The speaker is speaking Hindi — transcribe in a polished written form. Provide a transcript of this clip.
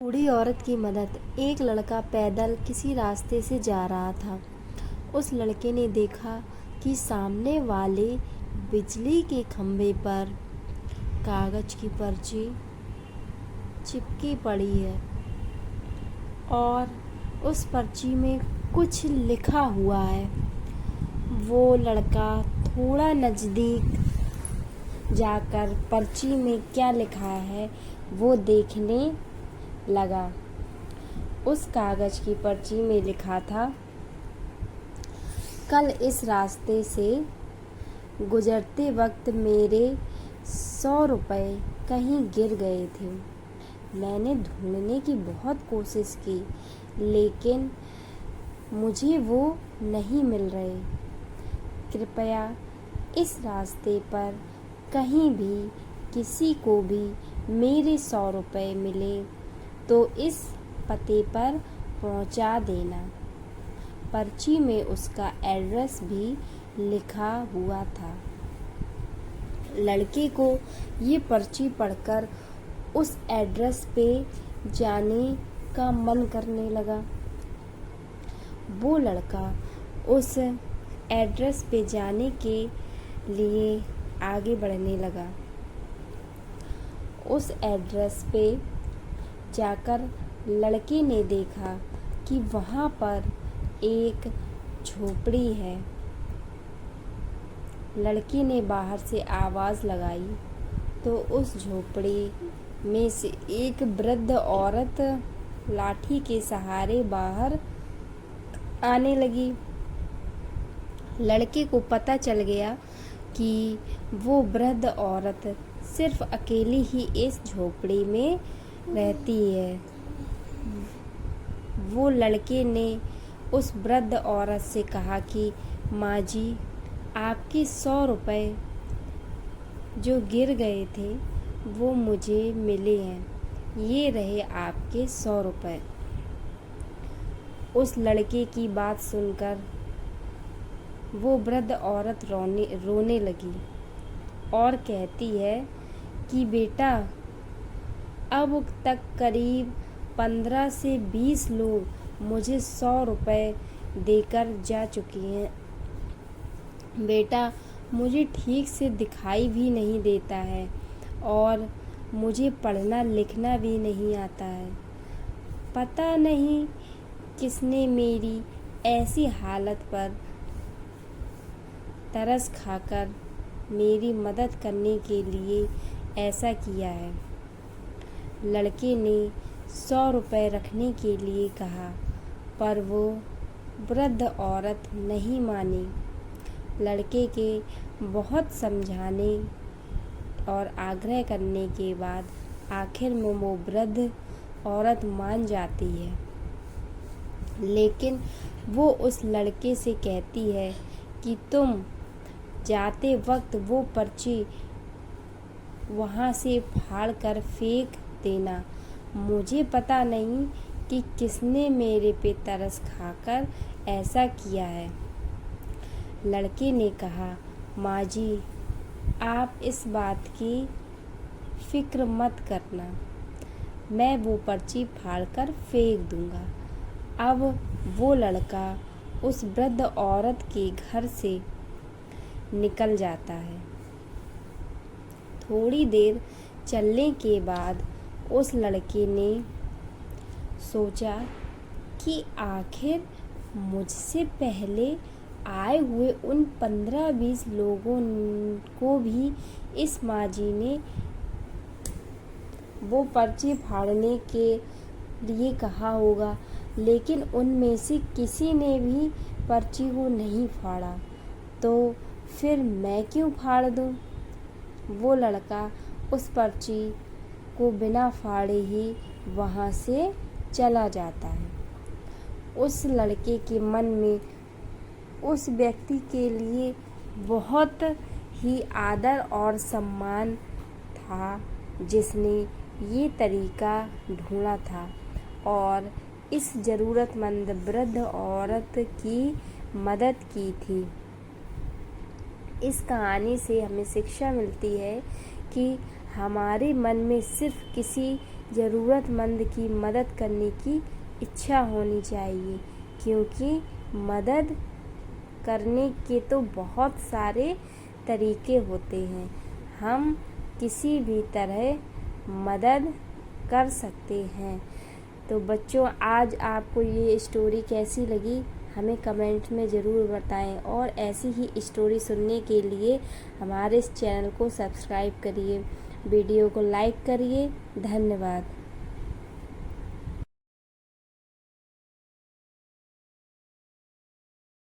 बूढ़ी औरत की मदद। एक लड़का पैदल किसी रास्ते से जा रहा था। उस लड़के ने देखा कि सामने वाले बिजली के खंभे पर कागज की पर्ची चिपकी पड़ी है और उस पर्ची में कुछ लिखा हुआ है। वो लड़का थोड़ा नज़दीक जाकर पर्ची में क्या लिखा है वो देखने लगा। उस कागज की पर्ची में लिखा था, कल इस रास्ते से गुजरते वक्त मेरे 100 रुपये कहीं गिर गए थे। मैंने ढूंढने की बहुत कोशिश की लेकिन मुझे वो नहीं मिल रहे। कृपया इस रास्ते पर कहीं भी किसी को भी मेरे 100 रुपये मिले तो इस पते पर पहुंचा देना। पर्ची में उसका एड्रेस भी लिखा हुआ था। लड़के को ये पर्ची पढ़कर उस एड्रेस पे जाने का मन करने लगा। वो लड़का उस एड्रेस पे जाने के लिए आगे बढ़ने लगा। उस एड्रेस पे जाकर लड़के ने देखा कि वहाँ पर एक झोपड़ी है। लड़के ने बाहर से आवाज़ लगाई तो उस झोपड़ी में से एक वृद्ध औरत लाठी के सहारे बाहर आने लगी। लड़के को पता चल गया कि वो वृद्ध औरत सिर्फ अकेली ही इस झोपड़ी में रहती है। वो लड़के ने उस वृद्ध औरत से कहा कि माँ जी, आपके 100 रुपये जो गिर गए थे वो मुझे मिले हैं। ये रहे आपके 100 रुपये। उस लड़के की बात सुनकर वो वृद्ध औरत रोने लगी और कहती है कि बेटा, अब तक करीब 15 से 20 लोग मुझे 100 रुपये देकर जा चुके हैं। बेटा, मुझे ठीक से दिखाई भी नहीं देता है और मुझे पढ़ना लिखना भी नहीं आता है। पता नहीं किसने मेरी ऐसी हालत पर तरस खाकर मेरी मदद करने के लिए ऐसा किया है। लड़के ने 100 रुपये रखने के लिए कहा पर वो वृद्ध औरत नहीं मानी। लड़के के बहुत समझाने और आग्रह करने के बाद आखिर में वो वृद्ध औरत मान जाती है, लेकिन वो उस लड़के से कहती है कि तुम जाते वक्त वो पर्ची वहाँ से फाड़ कर फेंक देना। मुझे पता नहीं कि किसने मेरे पे तरस खाकर ऐसा किया है। लड़के ने कहा, माँ जी, आप इस बात की फिक्र मत करना, मैं वो पर्ची फाड़ कर फेंक दूंगा। अब वो लड़का उस वृद्ध औरत के घर से निकल जाता है। थोड़ी देर चलने के बाद उस लड़के ने सोचा कि आखिर मुझसे पहले आए हुए उन 15-20 लोगों को भी इस माँ जी ने वो पर्ची फाड़ने के लिए कहा होगा, लेकिन उनमें से किसी ने भी पर्ची को नहीं फाड़ा, तो फिर मैं क्यों फाड़ दूँ। वो लड़का उस पर्ची को बिना फाड़े ही वहाँ से चला जाता है। उस लड़के के मन में उस व्यक्ति के लिए बहुत ही आदर और सम्मान था जिसने ये तरीका ढूंढा था और इस ज़रूरतमंद वृद्ध औरत की मदद की थी। इस कहानी से हमें शिक्षा मिलती है कि हमारे मन में सिर्फ किसी ज़रूरतमंद की मदद करने की इच्छा होनी चाहिए, क्योंकि मदद करने के तो बहुत सारे तरीके होते हैं। हम किसी भी तरह मदद कर सकते हैं। तो बच्चों, आज आपको ये स्टोरी कैसी लगी हमें कमेंट में ज़रूर बताएं, और ऐसी ही स्टोरी सुनने के लिए हमारे इस चैनल को सब्सक्राइब करिए, वीडियो को लाइक करिए। धन्यवाद।